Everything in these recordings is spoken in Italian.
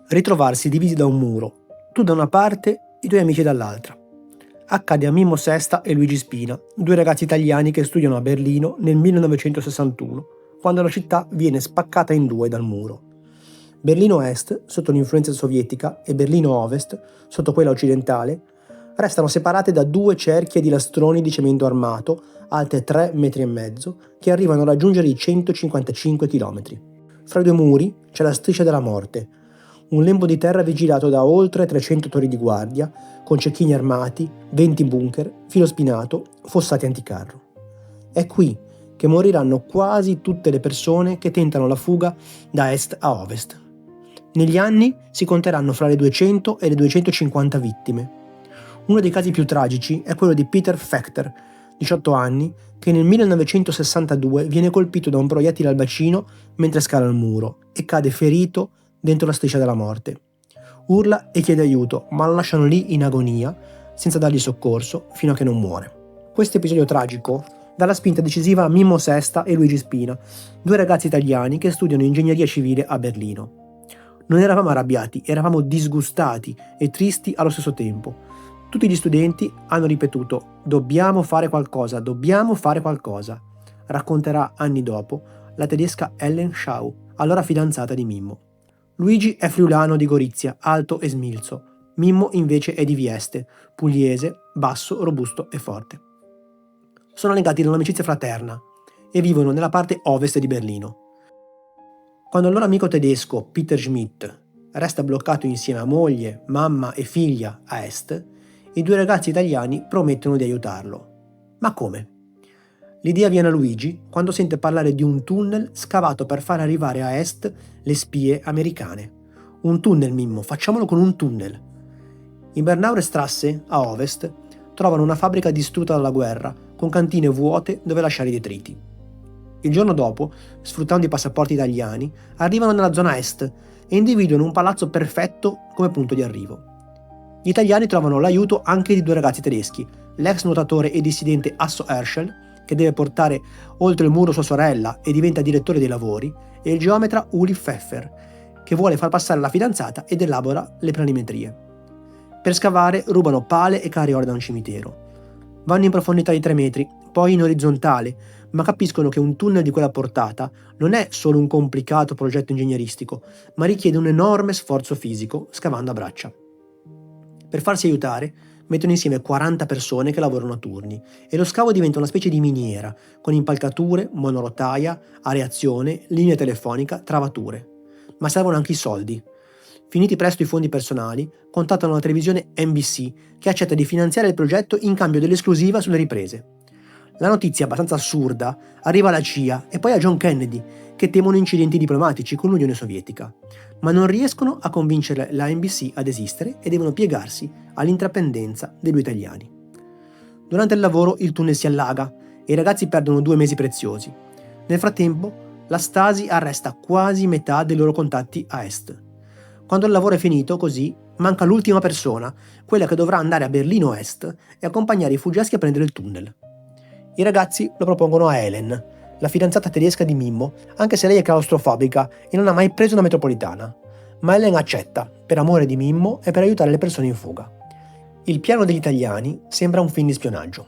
Ritrovarsi divisi da un muro, tu da una parte, i tuoi amici dall'altra. Accade a Mimmo Sesta e Luigi Spina, due ragazzi italiani che studiano a Berlino nel 1961, quando la città viene spaccata in due dal muro. Berlino Est, sotto l'influenza sovietica, e Berlino Ovest, sotto quella occidentale, restano separate da due cerchie di lastroni di cemento armato, alte 3,5 metri, che arrivano a raggiungere i 155 km. Fra i due muri c'è la striscia della morte, un lembo di terra vigilato da oltre 300 torri di guardia, con cecchini armati, 20 bunker, filo spinato, fossati anticarro. È qui che moriranno quasi tutte le persone che tentano la fuga da est a ovest. Negli anni si conteranno fra le 200 e le 250 vittime. Uno dei casi più tragici è quello di Peter Fechter, 18 anni, che nel 1962 viene colpito da un proiettile al bacino mentre scala il muro e cade ferito dentro la striscia della morte. Urla e chiede aiuto, ma lo lasciano lì in agonia, senza dargli soccorso, fino a che non muore. Questo episodio tragico dà la spinta decisiva a Mimmo Sesta e Luigi Spina, due ragazzi italiani che studiano ingegneria civile a Berlino. Non eravamo arrabbiati, eravamo disgustati e tristi allo stesso tempo. Tutti gli studenti hanno ripetuto dobbiamo fare qualcosa, racconterà anni dopo la tedesca Ellen Schau, allora fidanzata di Mimmo. Luigi è friulano di Gorizia, alto e smilzo. Mimmo invece è di Vieste, pugliese, basso, robusto e forte. Sono legati da un'amicizia fraterna e vivono nella parte ovest di Berlino. Quando il loro amico tedesco Peter Schmidt resta bloccato insieme a moglie, mamma e figlia a est, i due ragazzi italiani promettono di aiutarlo. Ma come? L'idea viene a Luigi quando sente parlare di un tunnel scavato per far arrivare a est le spie americane. Un tunnel, Mimmo, facciamolo con un tunnel. In Bernauer Strasse, a ovest, trovano una fabbrica distrutta dalla guerra, con cantine vuote dove lasciare i detriti. Il giorno dopo, sfruttando i passaporti italiani, arrivano nella zona est e individuano un palazzo perfetto come punto di arrivo. Gli italiani trovano l'aiuto anche di due ragazzi tedeschi, l'ex nuotatore e dissidente Asso Herschel, che deve portare oltre il muro sua sorella e diventa direttore dei lavori, e il geometra Uli Pfeffer, che vuole far passare la fidanzata ed elabora le planimetrie. Per scavare rubano pale e carriole da un cimitero. Vanno in profondità di 3 metri, poi in orizzontale, ma capiscono che un tunnel di quella portata non è solo un complicato progetto ingegneristico, ma richiede un enorme sforzo fisico scavando a braccia. Per farsi aiutare, mettono insieme 40 persone che lavorano a turni e lo scavo diventa una specie di miniera, con impalcature, monorotaia, areazione, linea telefonica, travature. Ma servono anche i soldi. Finiti presto i fondi personali, contattano la televisione NBC, che accetta di finanziare il progetto in cambio dell'esclusiva sulle riprese. La notizia, abbastanza assurda, arriva alla CIA e poi a John Kennedy, che temono incidenti diplomatici con l'Unione Sovietica, ma non riescono a convincere la NBC ad esistere e devono piegarsi all'intraprendenza dei due italiani. Durante il lavoro il tunnel si allaga e i ragazzi perdono 2 mesi preziosi. Nel frattempo, la Stasi arresta quasi metà dei loro contatti a est. Quando il lavoro è finito, così, manca l'ultima persona, quella che dovrà andare a Berlino Est e accompagnare i fuggiaschi a prendere il tunnel. I ragazzi lo propongono a Helen, la fidanzata tedesca di Mimmo, anche se lei è claustrofobica e non ha mai preso una metropolitana. Ma Helen accetta, per amore di Mimmo e per aiutare le persone in fuga. Il piano degli italiani sembra un film di spionaggio.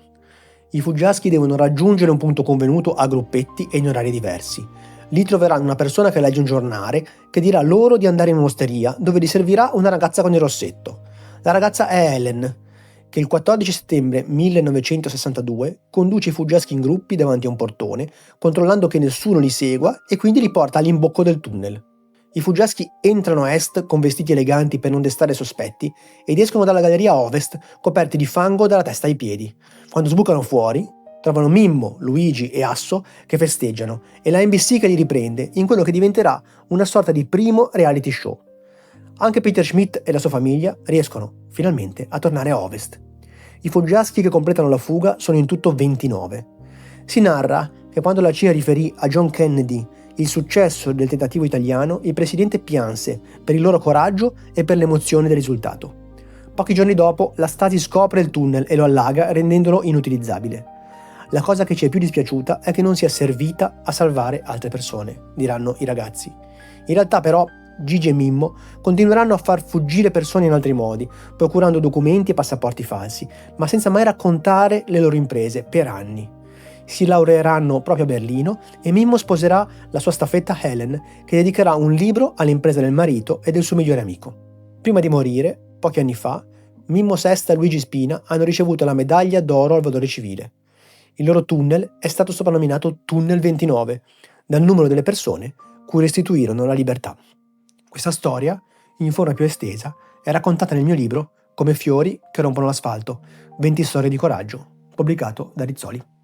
I fuggiaschi devono raggiungere un punto convenuto a gruppetti e in orari diversi. Lì troveranno una persona che legge un giornale che dirà loro di andare in un'osteria dove li servirà una ragazza con il rossetto. La ragazza è Helen, che il 14 settembre 1962 conduce i fuggiaschi in gruppi davanti a un portone, controllando che nessuno li segua e quindi li porta all'imbocco del tunnel. I fuggiaschi entrano a est con vestiti eleganti per non destare sospetti ed escono dalla galleria a ovest coperti di fango dalla testa ai piedi. Quando sbucano fuori, trovano Mimmo, Luigi e Asso che festeggiano e la NBC che li riprende in quello che diventerà una sorta di primo reality show. Anche Peter Schmidt e la sua famiglia riescono finalmente a tornare a ovest. I fuggiaschi che completano la fuga sono in tutto 29. Si narra che quando la CIA riferì a John Kennedy il successo del tentativo italiano, il presidente pianse per il loro coraggio e per l'emozione del risultato. Pochi giorni dopo, la Stasi scopre il tunnel e lo allaga, rendendolo inutilizzabile. La cosa che ci è più dispiaciuta è che non sia servita a salvare altre persone, diranno i ragazzi. In realtà però Gigi e Mimmo continueranno a far fuggire persone in altri modi, procurando documenti e passaporti falsi, ma senza mai raccontare le loro imprese per anni. Si laureeranno proprio a Berlino e Mimmo sposerà la sua staffetta Helen, che dedicherà un libro all'impresa del marito e del suo migliore amico. Prima di morire, pochi anni fa, Mimmo Sesta e Luigi Spina hanno ricevuto la medaglia d'oro al valore civile. Il loro tunnel è stato soprannominato Tunnel 29, dal numero delle persone cui restituirono la libertà. Questa storia, in forma più estesa, è raccontata nel mio libro Come fiori che rompono l'asfalto, 20 storie di coraggio, pubblicato da Rizzoli.